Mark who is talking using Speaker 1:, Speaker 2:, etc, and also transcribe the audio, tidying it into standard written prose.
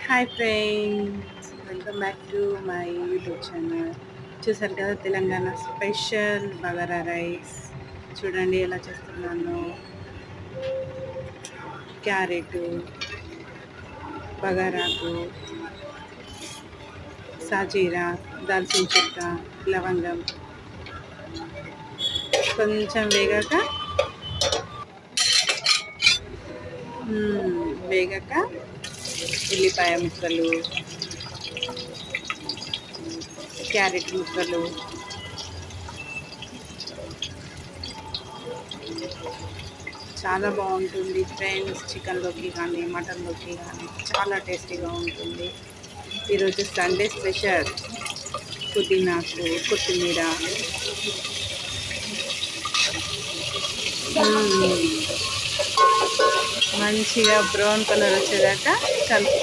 Speaker 1: Hi friends, welcome back to my YouTube channel. చూసారు కదా Telangana special bagara rice. చూడండి ఎలా చేస్తున్నాను. క్యారెట్, బగారాకు, సాజీరా, దాల్చిన చెక్క, లవంగం కొంచెం వేగాక ఉల్లిపాయ ముక్కలు, క్యారెట్ ముక్కలు, చాలా బాగుంటుంది ఫ్రెండ్స్. చికెన్లోకి కానీ మటన్లోకి కానీ చాలా టేస్టీగా ఉంటుంది. ఈరోజు సండే స్పెషల్ పుదీనాకు, కొత్తిమీర. మంచిగా బ్రౌన్ కలర్ వచ్చేదాకా కలుపు.